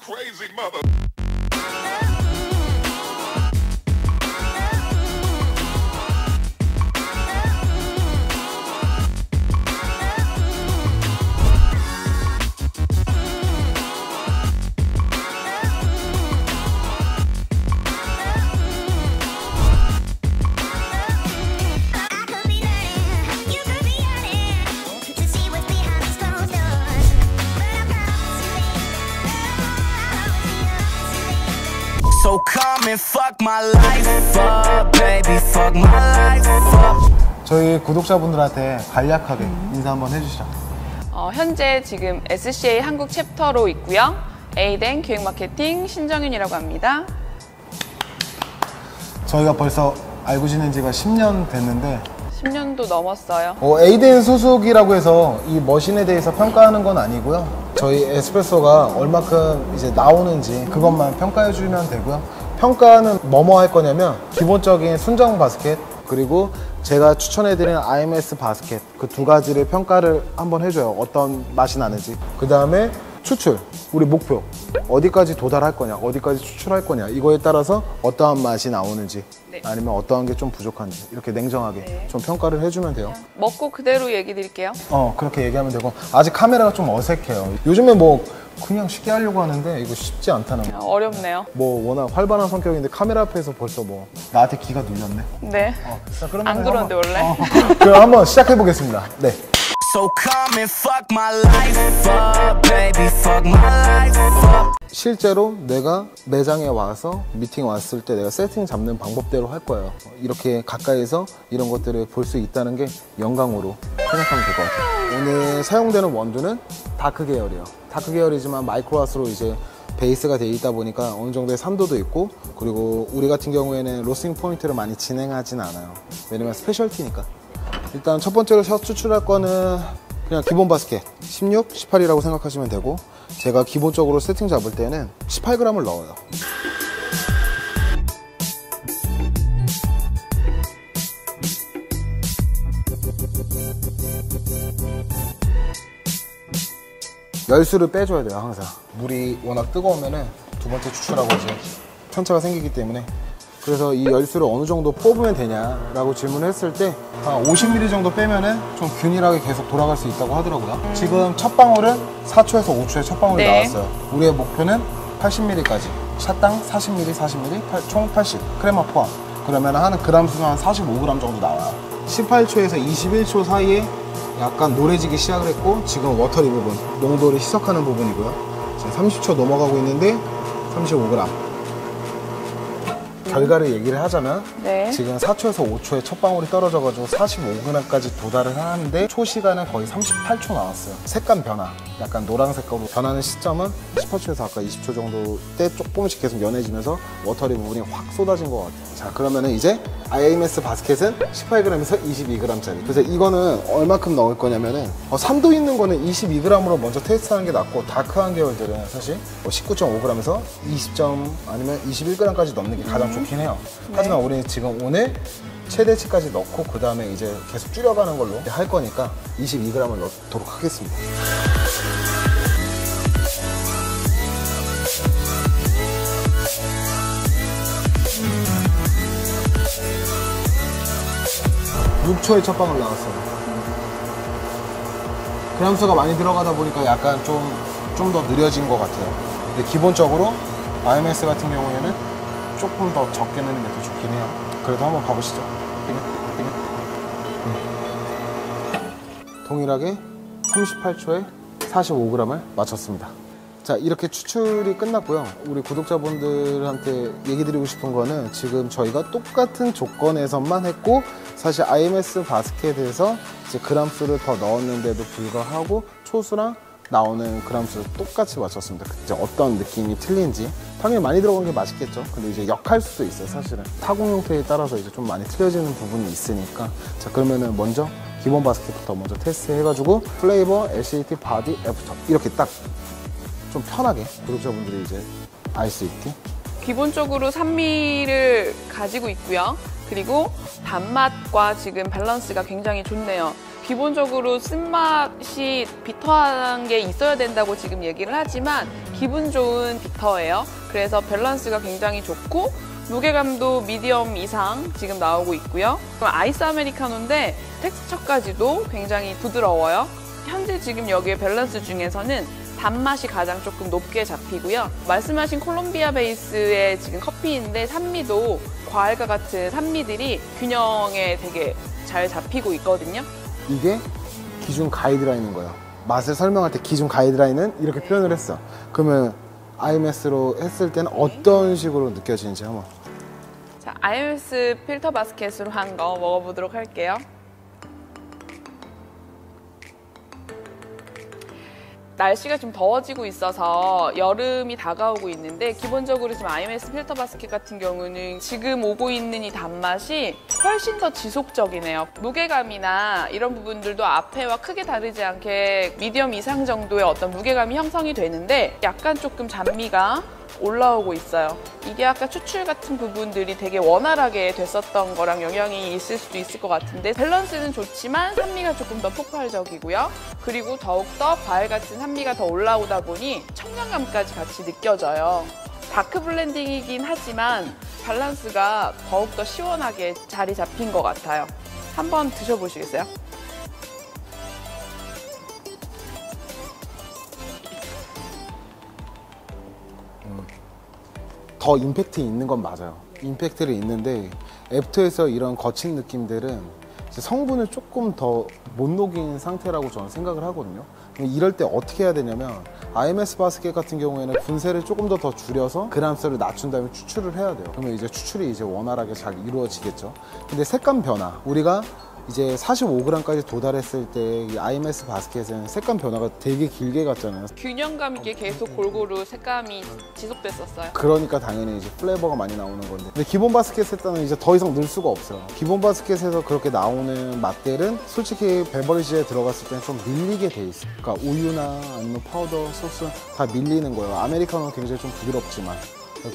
crazy mother. So come and fuck my life up, baby, fuck my life up. 저희 구독자분들한테 간략하게 인사 한번 해주시죠. 현재 지금 SCA 한국 챕터로 있고요. 에이덴 기획마케팅 신정윤이라고 합니다. 저희가 벌써 알고 지낸 지가 10년 됐는데 10년도 넘었어요. 에이덴 소속이라고 해서 이 머신에 대해서 평가하는 건 아니고요. 저희 에스프레소가 얼마큼 이제 나오는지 그것만 평가해 주면 되고요. 평가는 뭐뭐 할 거냐면 기본적인 순정 바스켓 그리고 제가 추천해드리는 IMS 바스켓 그 두 가지를 평가를 한번 해줘요. 어떤 맛이 나는지. 그 다음에 추출, 우리 목표 어디까지 도달할 거냐, 어디까지 추출할 거냐 이거에 따라서 어떠한 맛이 나오는지 네. 아니면 어떠한 게 좀 부족한지 이렇게 냉정하게 네. 좀 평가를 해주면 돼요. 먹고 그대로 얘기 드릴게요. 그렇게 얘기하면 되고 아직 카메라가 좀 어색해요. 요즘에 뭐 그냥 쉽게 하려고 하는데 이거 쉽지 않다는 거. 어렵네요. 뭐 워낙 활발한 성격인데 카메라 앞에서 벌써 뭐 나한테 기가 눌렸네. 네. 자, 그러면 안 그러는데 원래? 그럼 한번 시작해 보겠습니다. 네. So come and fuck my life up, baby, fuck my life up. 실제로 내가 매장에 와서 미팅 왔을 때 내가 세팅 잡는 방법대로 할 거예요. 이렇게 가까이서 이런 것들을 볼 수 있다는 게 영광으로 생각하면 될 것 같아요. 오늘 사용되는 원두는 다크 계열이에요. 다크 계열이지만 마이크로와스로 이제 베이스가 되어 있다 보니까 어느 정도의 산도도 있고 그리고 우리 같은 경우에는 로스팅 포인트를 많이 진행하진 않아요. 왜냐면 스페셜티니까. 일단 첫 번째로 샷 추출할 거는 그냥 기본 바스켓 16, 18이라고 생각하시면 되고 제가 기본적으로 세팅 잡을 때는 18g을 넣어요. 열수를 빼줘야 돼요. 항상 물이 워낙 뜨거우면은 두 번째 추출하고 이제 편차가 생기기 때문에 그래서 이 열수를 어느 정도 뽑으면 되냐라고 질문을 했을 때 한 50ml 정도 빼면은 좀 균일하게 계속 돌아갈 수 있다고 하더라고요. 지금 첫 방울은 4초에서 5초에 첫 방울이 네. 나왔어요. 우리의 목표는 80ml까지 샷당 40ml, 40ml, 총 80 크레마 포함. 그러면 한 그램 수는 한 45g 정도 나와요. 18초에서 21초 사이에 약간 노래지기 시작을 했고 지금 워터리 부분, 농도를 희석하는 부분이고요. 지금 30초 넘어가고 있는데 35g. 결과를 얘기를 하자면 네. 지금 4초에서 5초에 첫 방울이 떨어져가지고 45g까지 도달을 하는데 초 시간은 거의 38초 나왔어요. 색감 변화, 약간 노란색깔로 변하는 시점은 18초에서 아까 20초 정도 때 조금씩 계속 연해지면서 워터리 부분이 확 쏟아진 것 같아요. 자, 그러면은 이제 IMS 바스켓은 18g에서 22g짜리. 그래서 이거는 얼마큼 넣을 거냐면은 산도 있는 거는 22g으로 먼저 테스트하는 게 낫고 다크한 계열들은 사실 19.5g에서 20점 아니면 21g까지 넣는 게 가장 좋긴 해요. 하지만 우리는 지금 오늘 최대치까지 넣고 그 다음에 이제 계속 줄여가는 걸로 할 거니까 22g을 넣도록 하겠습니다. (6초에) 첫 방울 나왔어요. 그램수가 많이 들어가다 보니까 약간 좀 더 느려진 것 같아요. 근데 기본적으로 IMS 같은 경우에는 조금 더 적게 넣는 게 더 좋긴 해요. 그래도 한번 가보시죠. 동일하게 38초에 45g을 맞췄습니다. 자, 이렇게 추출이 끝났고요. 우리 구독자분들한테 얘기 드리고 싶은 거는 지금 저희가 똑같은 조건에서만 했고 사실 IMS 바스켓에서 이제 그램수를 더 넣었는데도 불구하고 초수랑 나오는 그램수를 똑같이 맞췄습니다. 이제 어떤 느낌이 틀린지 당연히 많이 들어간 게 맛있겠죠. 근데 이제 역할 수도 있어요. 사실은 타공 형태에 따라서 이제 좀 많이 틀려지는 부분이 있으니까 자, 그러면은 먼저 기본 바스켓부터 먼저 테스트 해가지고 플레이버, LCT, 바디, 애프터 이렇게 딱 좀 편하게 구독자분들이 이제 알 수 있게 기본적으로 산미를 가지고 있고요. 그리고 단맛과 지금 밸런스가 굉장히 좋네요. 기본적으로 쓴맛이 비터한 게 있어야 된다고 지금 얘기를 하지만 기분 좋은 비터예요. 그래서 밸런스가 굉장히 좋고 무게감도 미디엄 이상 지금 나오고 있고요. 아이스 아메리카노인데 텍스처까지도 굉장히 부드러워요. 현재 지금 여기에 밸런스 중에서는 단맛이 가장 조금 높게 잡히고요. 말씀하신 콜롬비아 베이스의 지금 커피인데 산미도 과일과 같은 산미들이 균형에 되게 잘 잡히고 있거든요. 이게 기준 가이드라인인 거예요. 맛을 설명할 때 기준 가이드라인은 이렇게 표현을 했어. 그러면 IMS로 했을 때는 어떤 식으로 느껴지는지 한번. 자, IMS 필터 바스켓으로 한 거 먹어보도록 할게요. 날씨가 좀 더워지고 있어서 여름이 다가오고 있는데 기본적으로 지금 IMS 필터 바스켓 같은 경우는 지금 오고 있는 이 단맛이 훨씬 더 지속적이네요. 무게감이나 이런 부분들도 앞에와 크게 다르지 않게 미디엄 이상 정도의 어떤 무게감이 형성이 되는데 약간 조금 잔미가 올라오고 있어요. 이게 아까 추출 같은 부분들이 되게 원활하게 됐었던 거랑 영향이 있을 수도 있을 것 같은데 밸런스는 좋지만 산미가 조금 더 폭발적이고요. 그리고 더욱더 과일 같은 산미가 더 올라오다 보니 청량감까지 같이 느껴져요. 다크 블렌딩이긴 하지만 밸런스가 더욱더 시원하게 자리 잡힌 것 같아요. 한번 드셔보시겠어요? 더 임팩트 있는 건 맞아요. 임팩트는 있는데 애프터에서 이런 거친 느낌들은 성분을 조금 더 못 녹인 상태라고 저는 생각을 하거든요. 이럴 때 어떻게 해야 되냐면 IMS 바스켓 같은 경우에는 분쇄를 조금 더 줄여서 그람수를 낮춘 다음에 추출을 해야 돼요. 그러면 이제 추출이 이제 원활하게 잘 이루어지겠죠. 근데 색감 변화, 우리가 이제 45g까지 도달했을 때 이 IMS 바스켓은 색감 변화가 되게 길게 갔잖아요. 균형감 있게 계속 골고루 색감이 지속됐었어요. 그러니까 당연히 이제 플레이버가 많이 나오는 건데, 근데 기본 바스켓에서는 이제 더 이상 넣을 수가 없어요. 기본 바스켓에서 그렇게 나오는 맛들은 솔직히 베버리지에 들어갔을 때는 좀 밀리게 돼 있어요. 그러니까 우유나 아니면 파우더, 소스 다 밀리는 거예요. 아메리카노는 굉장히 좀 부드럽지만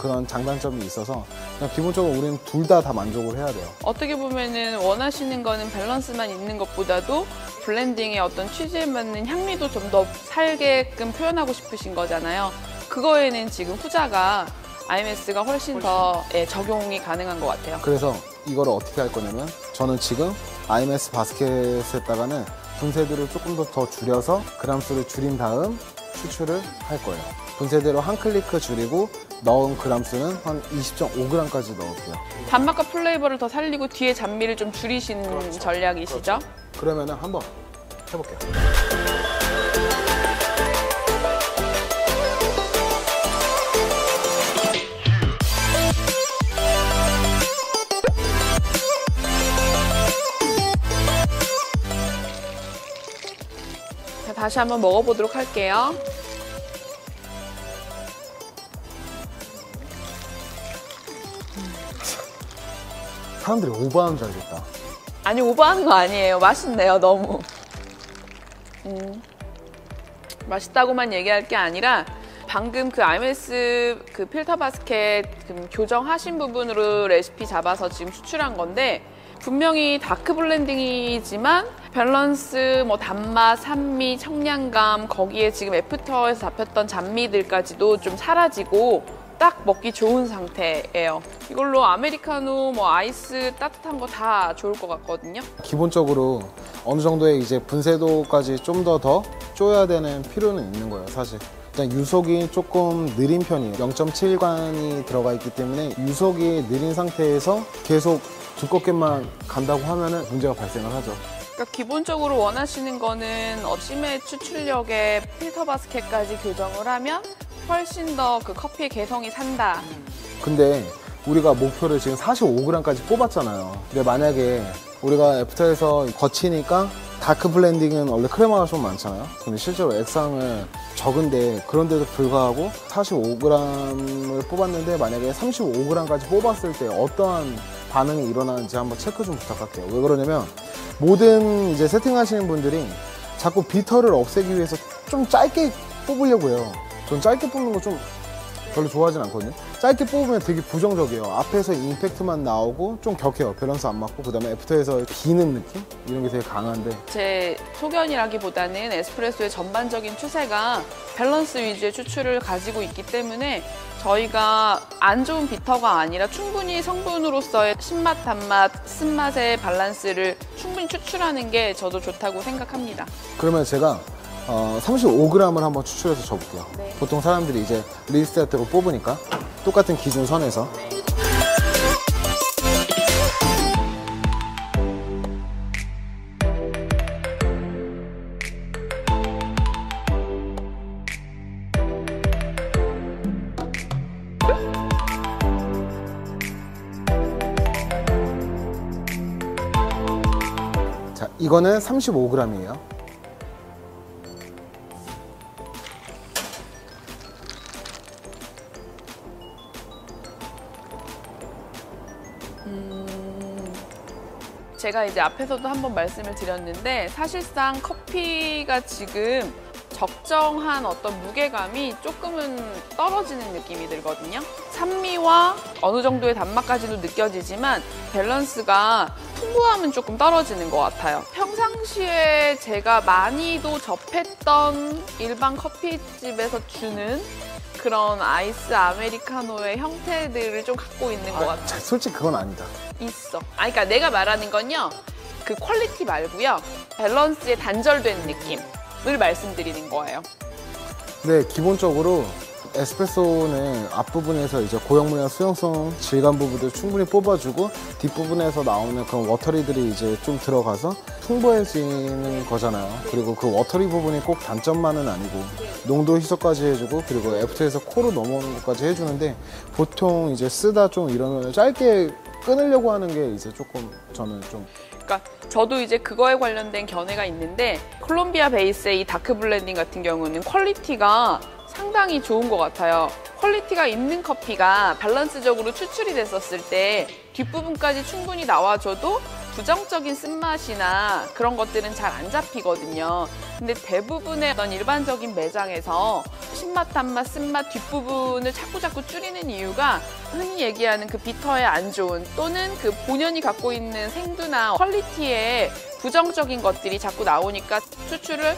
그런 장단점이 있어서 그냥 기본적으로 우리는 둘 다 만족을 해야 돼요. 어떻게 보면은 원하시는 거는 밸런스만 있는 것보다도 블렌딩의 어떤 취지에 맞는 향미도 좀 더 살게끔 표현하고 싶으신 거잖아요. 그거에는 지금 후자가 IMS가 훨씬 더 적용이 가능한 것 같아요. 그래서 이거를 어떻게 할 거냐면 저는 지금 IMS 바스켓에다가는 분쇄도를 조금 더 줄여서 그람수를 줄인 다음 추출을 할 거예요. 분쇄대로 한 클리크 줄이고 넣은 그람수는 한 20.5g까지 넣을게요. 단맛과 플레이버를 더 살리고 뒤에 잔미를 좀 줄이시는 전략이시죠? 그렇죠. 그러면은 한번 해볼게요. 자, 다시 한번 먹어보도록 할게요. 사람들이 오버하는 줄 알겠다. 아니, 오버하는 거 아니에요. 맛있네요, 너무. 맛있다고만 얘기할 게 아니라 방금 그 IMS 그 필터 바스켓 교정하신 부분으로 레시피 잡아서 지금 추출한 건데 분명히 다크 블렌딩이지만 밸런스, 뭐 단맛, 산미, 청량감 거기에 지금 애프터에서 잡혔던 잔미들까지도 좀 사라지고 딱 먹기 좋은 상태예요. 이걸로 아메리카노, 뭐 아이스 따뜻한 거 다 좋을 것 같거든요. 기본적으로 어느 정도의 이제 분쇄도까지 좀 더 쪼야 되는 필요는 있는 거예요, 사실. 일단 유속이 조금 느린 편이에요. 0.7관이 들어가 있기 때문에 유속이 느린 상태에서 계속 두껍게만 간다고 하면은 문제가 발생을 하죠. 그러니까 기본적으로 원하시는 거는 심해 추출력의 필터 바스켓까지 교정을 하면 훨씬 더 그 커피의 개성이 산다. 근데 우리가 목표를 지금 45g까지 뽑았잖아요. 근데 만약에 우리가 애프터에서 거치니까 다크 블렌딩은 원래 크레마가 좀 많잖아요. 근데 실제로 액상을 적은데 그런데도 불구하고 45g을 뽑았는데 만약에 35g까지 뽑았을 때 어떠한 반응이 일어나는지 한번 체크 좀 부탁할게요. 왜 그러냐면 모든 이제 세팅하시는 분들이 자꾸 비터를 없애기 위해서 좀 짧게 뽑으려고 해요. 전 짧게 뽑는 거 좀 별로 좋아하진 않거든요. 짧게 뽑으면 되게 부정적이에요. 앞에서 임팩트만 나오고 좀 격해요. 밸런스 안 맞고, 그 다음에 애프터에서 비는 느낌? 이런 게 되게 강한데, 제 소견이라기보다는 에스프레소의 전반적인 추세가 밸런스 위주의 추출을 가지고 있기 때문에 저희가 안 좋은 비터가 아니라 충분히 성분으로서의 신맛, 단맛, 쓴맛의 밸런스를 충분히 추출하는 게 저도 좋다고 생각합니다. 그러면 제가 35g을 한번 추출해서 줘볼게요. 네. 보통 사람들이 이제 리스트로 뽑으니까 똑같은 기준 선에서. 자, 이거는 35g이에요. 제가 이제 앞에서도 한번 말씀을 드렸는데 사실상 커피가 지금 적정한 어떤 무게감이 조금은 떨어지는 느낌이 들거든요. 산미와 어느 정도의 단맛까지도 느껴지지만 밸런스가 풍부함은 조금 떨어지는 것 같아요. 평상시에 제가 많이도 접했던 일반 커피집에서 주는 그런 아이스 아메리카노의 형태들을 좀 갖고 있는 것 같아요. 솔직히 그건 아니다. 있어. 그러니까 내가 말하는 건요, 그 퀄리티 말고요, 밸런스에 단절된 느낌을 말씀드리는 거예요. 네, 기본적으로 에스프레소는 앞부분에서 이제 고형물이나 수용성 질감 부분들 충분히 뽑아주고 뒷부분에서 나오는 그런 워터리들이 이제 좀 들어가서 풍부해지는 거잖아요. 그리고 그 워터리 부분이 꼭 단점만은 아니고 농도 희석까지 해주고, 그리고 애프터에서 코로 넘어오는 것까지 해주는데, 보통 이제 쓰다 좀 이러면 짧게 끊으려고 하는 게 이제 조금 저는 좀. 그러니까 저도 이제 그거에 관련된 견해가 있는데, 콜롬비아 베이스의 이 다크 블렌딩 같은 경우는 퀄리티가 상당히 좋은 것 같아요. 퀄리티가 있는 커피가 밸런스적으로 추출이 됐었을 때 뒷부분까지 충분히 나와줘도 부정적인 쓴맛이나 그런 것들은 잘 안 잡히거든요. 근데 대부분의 어떤 일반적인 매장에서 신맛, 단맛, 쓴맛 뒷부분을 자꾸 줄이는 이유가 흔히 얘기하는 그 비터의 안 좋은, 또는 그 본연이 갖고 있는 생두나 퀄리티의 부정적인 것들이 자꾸 나오니까 추출을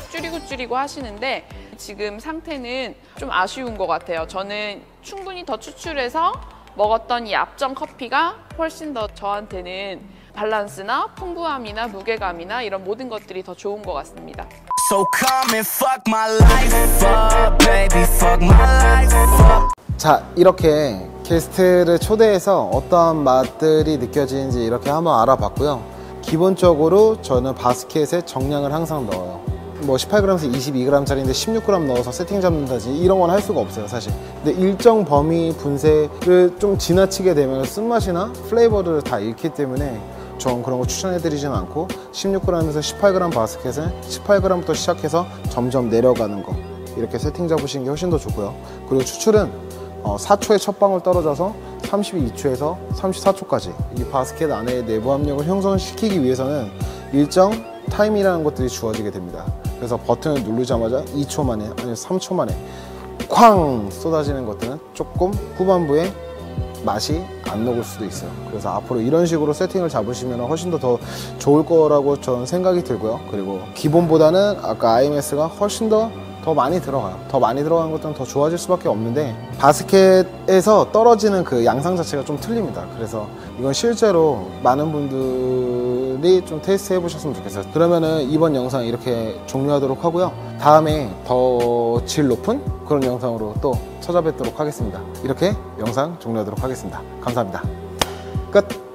줄이고 하시는데, 지금 상태는 좀 아쉬운 것 같아요. 저는 충분히 더 추출해서 먹었던 이 앞전 커피가 훨씬 더 저한테는 밸런스나 풍부함이나 무게감이나 이런 모든 것들이 더 좋은 것 같습니다. So come and fuck my life up, baby, fuck my life up. 자, 이렇게 게스트를 초대해서 어떠한 맛들이 느껴지는지 이렇게 한번 알아봤고요. 기본적으로 저는 바스켓에 정량을 항상 넣어요. 뭐 18g에서 22g짜리인데 16g 넣어서 세팅 잡는다지 이런 건 할 수가 없어요, 사실. 근데 일정 범위 분쇄를 좀 지나치게 되면 쓴맛이나 플레이버를 다 잃기 때문에 전 그런 거 추천해드리진 않고, 16g에서 18g 바스켓은 18g부터 시작해서 점점 내려가는 거, 이렇게 세팅 잡으시는 게 훨씬 더 좋고요. 그리고 추출은 4초에 첫 방울 떨어져서 32초에서 34초까지 이 바스켓 안에 내부 압력을 형성시키기 위해서는 일정 타임이라는 것들이 주어지게 됩니다. 그래서 버튼을 누르자마자 2초 만에, 아니면 3초 만에 쾅 쏟아지는 것들은 조금 후반부에 맛이 안 녹을 수도 있어요. 그래서 앞으로 이런 식으로 세팅을 잡으시면 훨씬 더 좋을 거라고 저는 생각이 들고요. 그리고 기본보다는 아까 IMS가 훨씬 더 많이 들어가요. 더 많이 들어가는 것들은 더 좋아질 수밖에 없는데, 바스켓에서 떨어지는 그 양상 자체가 좀 틀립니다. 그래서 이건 실제로 많은 분들이 좀 테스트 해보셨으면 좋겠어요. 그러면은 이번 영상 이렇게 종료하도록 하고요. 다음에 더 질 높은 그런 영상으로 또 찾아뵙도록 하겠습니다. 이렇게 영상 종료하도록 하겠습니다. 감사합니다. 끝!